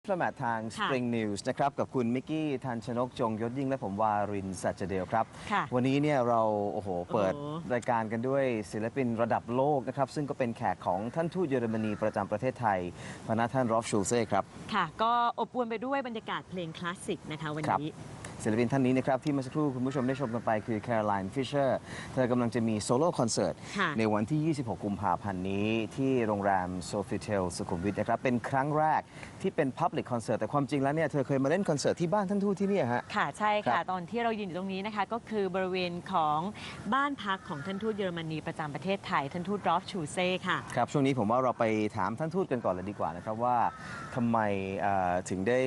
Diplomat ทาง Spring News นะครับกับคุณมิกกี้ทันชนกจงยศยิ่งและผมวารินทร์สัจเดลครับวันนี้เนี่ยเราเปิดรายการกันด้วยศิลปินระดับโลกนะครับซึ่งก็เป็นแขกของท่านทูตเยอรมนีประจำประเทศไทยพระท่านรอฟชูเซ่ครับค่ะก็อบอวลไปด้วยบรรยากาศเพลงคลาสสิกนะคะวันนี้ศิลปินท่านนี้นะครับที่เมื่อสักครู่คุณผู้ชมได้ชมกันไปคือ Caroline Fischer เธอกำลังจะมีโซโล่คอนเสิร์ตในวันที่ 26 กุมภาพันธ์นี้ที่โรงแรม Sofitel สุขุมวิทนะครับเป็นครั้งแรกที่เป็น Public Concert แต่ความจริงแล้วเนี่ยเธอเคยมาเล่นคอนเสิร์ตที่บ้านท่านทูตที่นี่ฮะค่ะใช่ค่ะตอนที่เรายืนอยู่ตรงนี้นะคะก็คือบริเวณของบ้านพักของท่านทูตเยอรมนีประจำประเทศไทยท่านทูตรอฟชูเซ่ค่ะครับช่วงนี้ผมว่าเราไปถามท่านทูตกันก่อนเลยดีกว่านะครับว่าทำไมถึงได้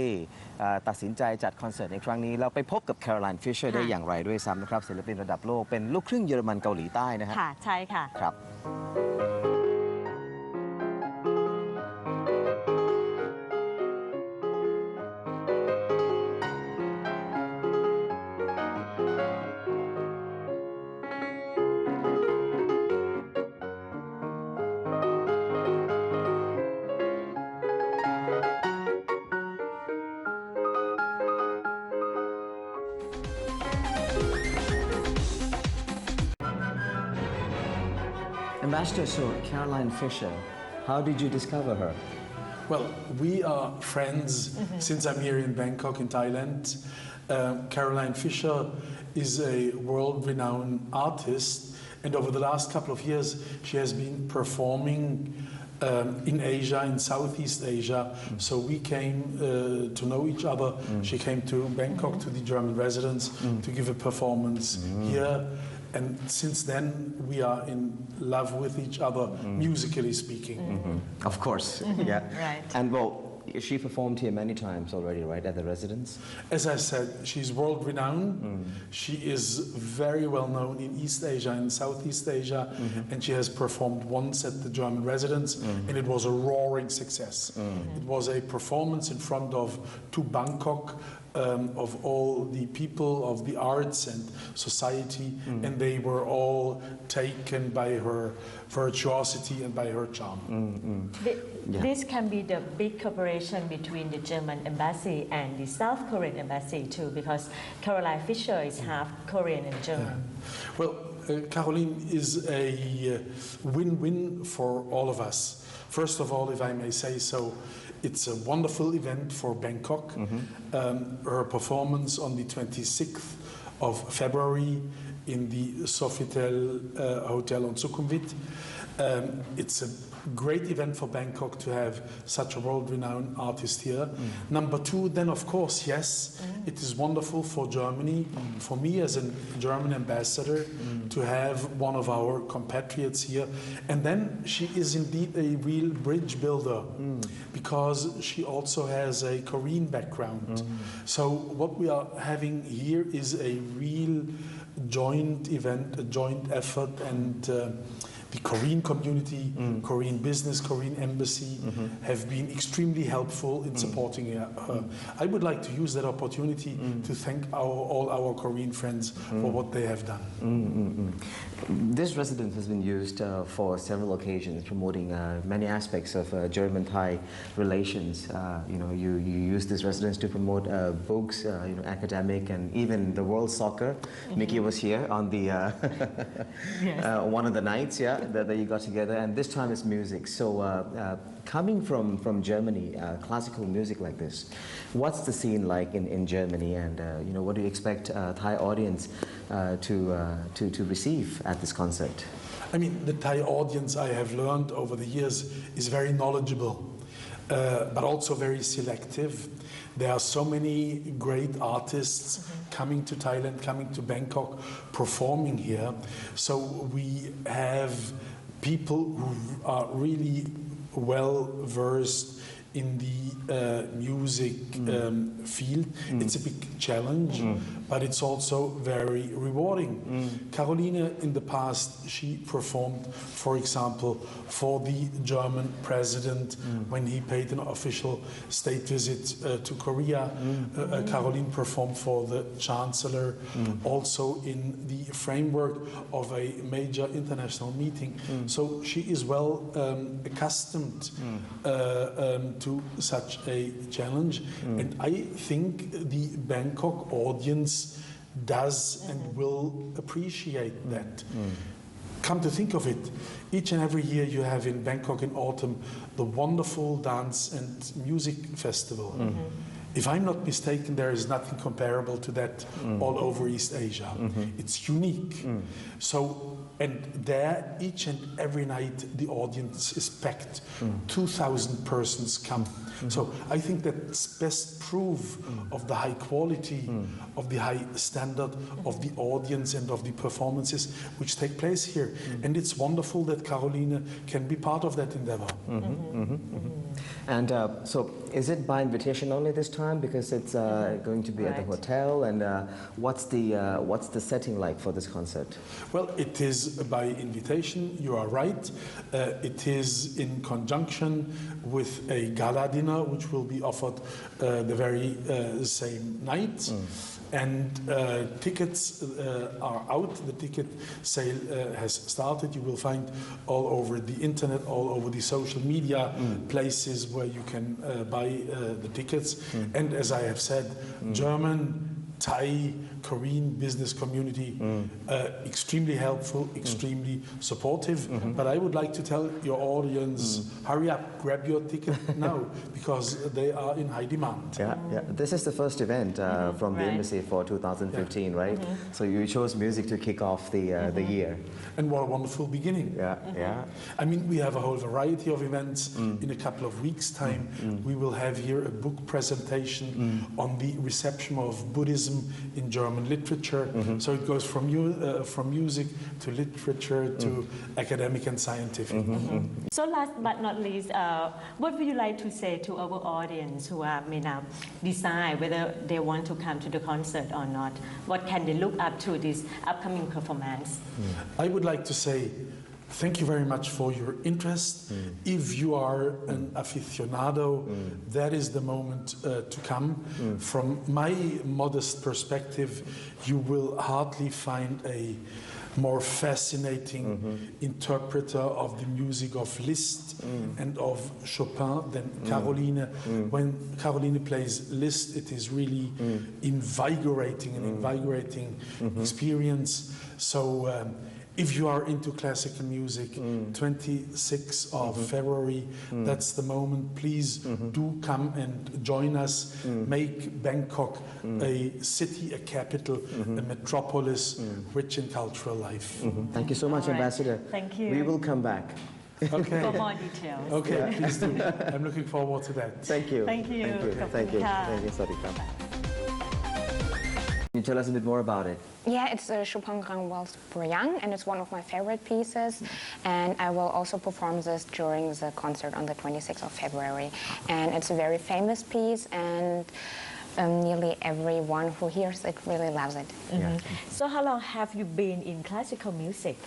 ตัดสินใจจัดคอนเสิร์ตในครั้งนี้เราไปพบกับ Caroline Fischer ได้อย่างไรด้วยซ้ำนะครับศิลปินระดับโลกเป็นลูกครึ่งเยอรมันเกาหลีใต้นะฮะค่ะใช่ค่ะครับAmbassador, so Caroline Fischer, how did you discover her? Well, we are friends since I'm here in Bangkok in Thailand. Caroline Fischer is a world-renowned artist, and over the last couple of years she has been performing in Asia, in Southeast Asia. So we came to know each other. She came to Bangkok to the German residence to give a performance here. And since then, we are in love with each other, musically speaking. Of course, yeah. Right. And well, she performed here many times already, right, at the residence? As I said, she's world-renowned. She is very well known in East Asia and Southeast Asia, and she has performed once at the German residence, and it was a roaring success. It was a performance in front of Bangkok, of all the people of the arts and society, and they were all taken by her virtuosity and by her charm. This can be the big cooperation between the German embassy and the South Korean embassy too, because Caroline Fischer is half Korean and German. Well, Caroline is a win-win for all of us. First of all, if I may say so, it's a wonderful event for Bangkok. Her performance on the 26th of February in the Sofitel Hotel on Sukhumvit. It's a great event for Bangkok to have such a world-renowned artist here. Number two, then of course, yes, it is wonderful for Germany, for me as a German ambassador, to have one of our compatriots here. And then she is indeed a real bridge builder, because she also has a Korean background. So what we are having here is a real joint event, a joint effort, and the Korean community, Korean business, Korean embassy have been extremely helpful in supporting her. I would like to use that opportunity to thank all our Korean friends for what they have done. This residence has been used for several occasions, promoting many aspects of German-Thai relations. You use this residence to promote books, academic, and even the World Soccer. Mickey was here on the one of the nights, that you got together, and this time it's music. So coming from Germany, classical music like this, what's the scene like in Germany, and what do you expect Thai audience to receive at this concert? I mean, the Thai audience, I have learned over the years, is very knowledgeable, but also very selective. There are so many great artists coming to Thailand, coming to Bangkok, performing here. So we have people who are really well versed in the music field. It's a big challenge, but it's also very rewarding. Caroline, in the past, she performed, for example, for the German president when he paid an official state visit to Korea. Caroline performed for the chancellor, also in the framework of a major international meeting. So she is well accustomed into such a challenge. And I think the Bangkok audience does and will appreciate that. Come to think of it, each and every year you have in Bangkok in autumn the wonderful dance and music festival. If I'm not mistaken, there is nothing comparable to that all over East Asia. It's unique. So, and there, each and every night, the audience is packed. 2,000 persons come. So I think that's best proof of the high quality, of the high standard of the audience and of the performances which take place here. And it's wonderful that Caroline can be part of that endeavor. And so is it by invitation only this time, because it's going to be at the hotel, and what's the setting like for this concert? Well, it is by invitation, you are right. It is in conjunction with a gala dinner which will be offered the very same night. And tickets are out. The ticket sale has started. You will find all over the internet, all over the social media places where you can buy the tickets. And as I have said, German, Thai, Korean business community, extremely helpful, extremely supportive. But I would like to tell your audience, hurry up, grab your ticket now, because they are in high demand. Yeah. This is the first event from the embassy for 2015, right? So you chose music to kick off the year. And what a wonderful beginning. Yeah. I mean, we have a whole variety of events. In a couple of weeks' time, we will have here a book presentation on the reception of Buddhism in German literature. So it goes from music to literature to academic and scientific. So last but not least, what would you like to say to our audience who may now decide whether they want to come to the concert or not? What can they look up to this upcoming performance? I would like to say thank you very much for your interest. If you are an aficionado, that is the moment to come. From my modest perspective, you will hardly find a more fascinating interpreter of the music of Liszt and of Chopin than Caroline. When Caroline plays Liszt, it is really invigorating, an invigorating experience. So if you are into classical music, 26th of February, that's the moment. Please do come and join us. Make Bangkok a city, a capital, a metropolis rich in cultural life. Thank you so much, Ambassador. Thank you. We will come back. Okay. For more details. Okay, please do. I'm looking forward to that. Thank you. Thank you. Thank you. Ka. Thank you. Sawasdee. Can you tell us a bit more about it? Yeah, it's a Chopin Grand Waltz for Young, and it's one of my favorite pieces. And I will also perform this during the concert on the 26th of February. And it's a very famous piece, and nearly everyone who hears it really loves it. So how long have you been in classical music?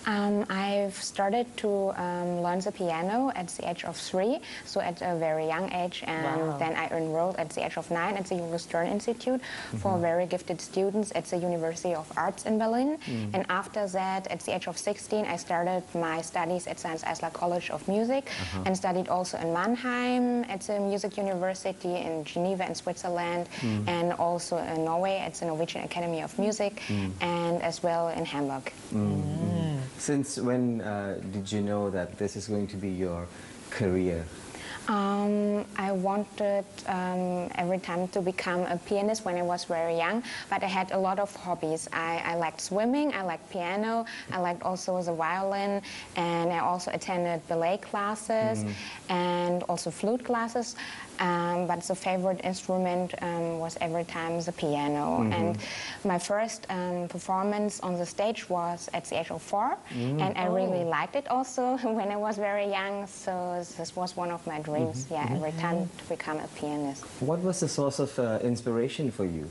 I've started to learn the piano at the age of 3, so at a very young age, and then I enrolled at the age of 9 at the Julius Stern Institute for very gifted students at the University of Arts in Berlin. And after that, at the age of 16, I started my studies at Science Eisler College of Music and studied also in Mannheim at the Music University, in Geneva in Switzerland, and also in Norway at the Norwegian Academy of Music, and as well in Hamburg. Since when did you know that this is going to be your career? I wanted every time to become a pianist when I was very young, but I had a lot of hobbies. I liked swimming, I liked piano, I liked also the violin, and I also attended ballet classes and also flute classes. But the favorite instrument was every time the piano. And my first performance on the stage was at the age of 4, and I really liked it also when I was very young. So this was one of my dreams, every time to become a pianist. What was the source of inspiration for you?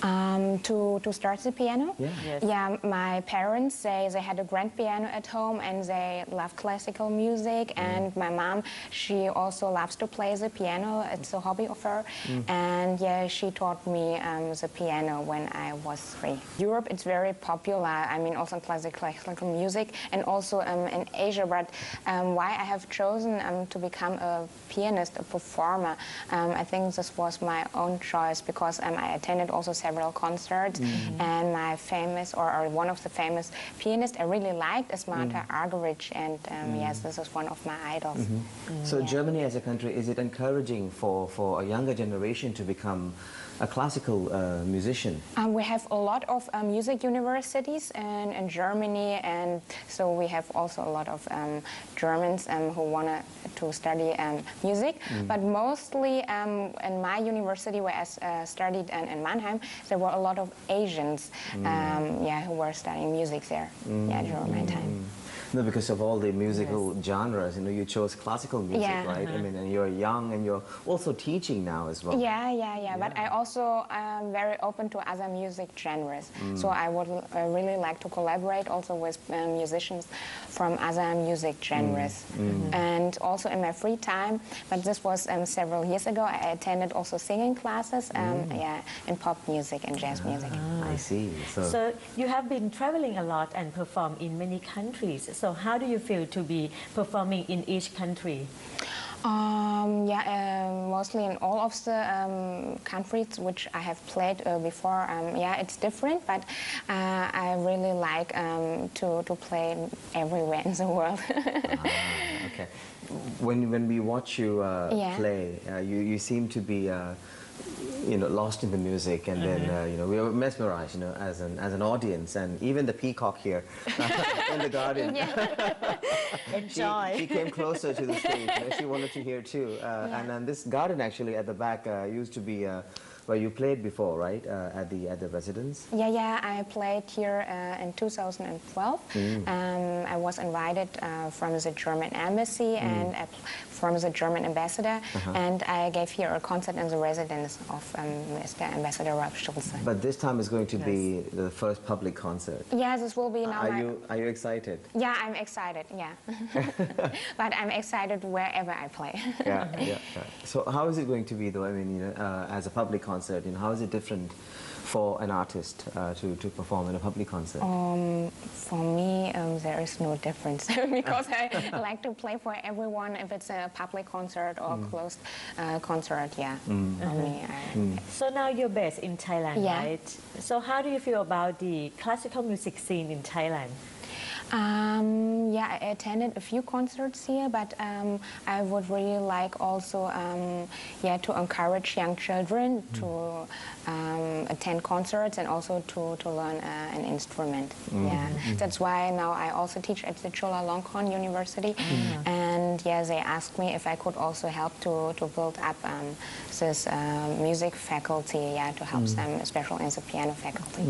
To start the piano? Yeah. Yes. Yeah, my parents say they had a grand piano at home and they love classical music. And my mom, she also loves to play the piano. It's a hobby of her. And yeah, she taught me the piano when I was 3. Europe, it's very popular. I mean, also in classical music and also in Asia. But why I have chosen to become a pianist, a performer, I think this was my own choice because I attended also several concerts, and my famous or one of the famous pianists I really liked is Martha Argerich, and yes, this is one of my idols. So Germany as a country, is it encouraging for a younger generation to become a classical musician? We have a lot of music universities in Germany, and so we have also a lot of Germans who want to study music. But mostly in my university, where I studied in Mannheim, there were a lot of Asians, yeah, who were studying music there, yeah, during my time. No, because of all the musical genres, you know, you chose classical music, Yeah. right? I mean, and you're young, and you're also teaching now as well. Yeah. But I also am very open to other music genres. So I would really like to collaborate also with musicians from other music genres. And also in my free time, but this was several years ago, I attended also singing classes, yeah, in pop music and jazz music. I see. So you have been traveling a lot and performed in many countries. So how do you feel to be performing in each country? Mostly in all of the countries which I have played before. Yeah, it's different, but I really like to play everywhere in the world. Okay. When we watch you Yeah. play, you seem to be you know, lost in the music, and then you know, we were mesmerized, you know, as an audience, and even the peacock here in the garden. Enjoy. She came closer to the stage. You know, she wanted to hear too. And then this garden actually at the back used to be where you played before, right? At the residence. Yeah, I played here in 2012. I was invited from the German embassy and from the German ambassador, and I gave here a concert in the residence of Mr. Ambassador Rob Schulze. But this time is going to be the first public concert. Yeah, this will be now. Are you excited? Yeah, I'm excited. Yeah, but I'm excited wherever I play. Yeah. So how is it going to be, though? I mean, you know, as a public concert, you know, how is it different for an artist to perform in a public concert? For me, there is no difference because I like to play for everyone. If it's a public concert or closed concert, yeah. For me, So now you're based in Thailand, Yeah. right? So how do you feel about the classical music scene in Thailand? Yeah, I attended a few concerts here, but I would really like also, yeah, to encourage young children to attend concerts and also to learn an instrument. Yeah, that's why now I also teach at the Chulalongkorn University, and yeah, they asked me if I could also help to build up this music faculty, yeah, to help them, especially in the piano faculty.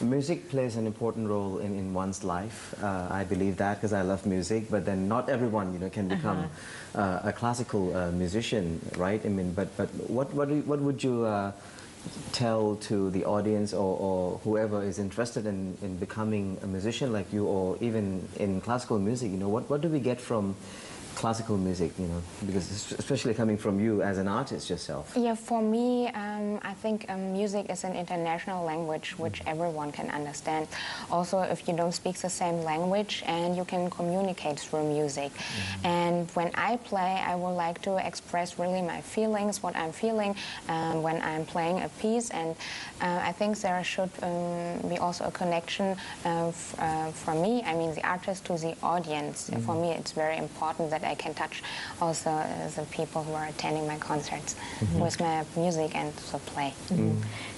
Music plays an important role in one's life. I believe that because I love music, but then not everyone, you know, can become a classical musician, right? I mean, but what would you tell to the audience or whoever is interested in becoming a musician like you, or even in classical music? You know, what do we get from classical music, you know, because especially coming from you as an artist yourself? Yeah, for me, I think music is an international language which everyone can understand. Also, if you don't speak the same language, and you can communicate through music. And when I play, I would like to express really my feelings, what I'm feeling when I'm playing a piece. And I think there should be also a connection from me, I mean the artist, to the audience. For me, it's very important that I can touch also the people who are attending my concerts with my music and so play.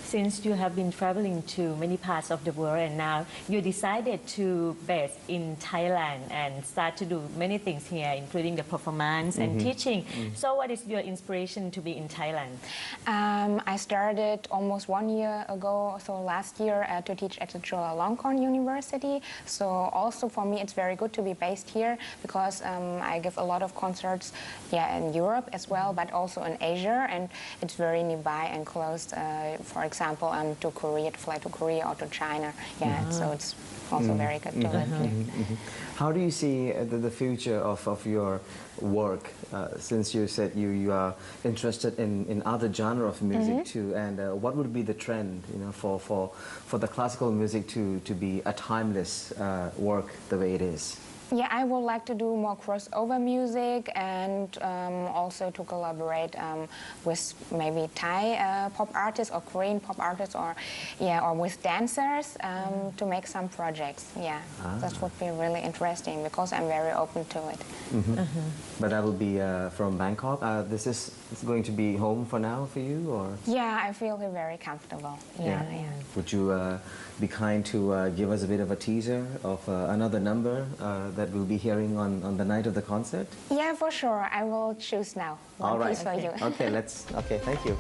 Since you have been traveling to many parts of the world, and now you decided to base in Thailand and start to do many things here, including the performance and teaching. So what is your inspiration to be in Thailand? I started almost 1 year ago, so last year, to teach at the Chulalongkorn University. So also for me, it's very good to be based here because I give a lot of concerts, yeah, in Europe as well, but also in Asia, and it's very nearby and close. For example, example, to Korea, to fly to Korea or to China. Yeah, so it's also very good to live here. How do you see the future of your work, since you said you are interested in other genre of music too, and what would be the trend, you know, for the classical music to be a timeless work the way it is? Yeah, I would like to do more crossover music and also to collaborate with maybe Thai pop artists or Korean pop artists or with dancers to make some projects. Yeah, that would be really interesting because I'm very open to it. But that will be from Bangkok. This is going to be home for now for you, or? Yeah, I feel very comfortable. Yeah. Would you be kind to give us a bit of a teaser of another number that we'll be hearing on the night of the concert? Yeah, for sure. I will choose now one piece for you. Okay, thank you.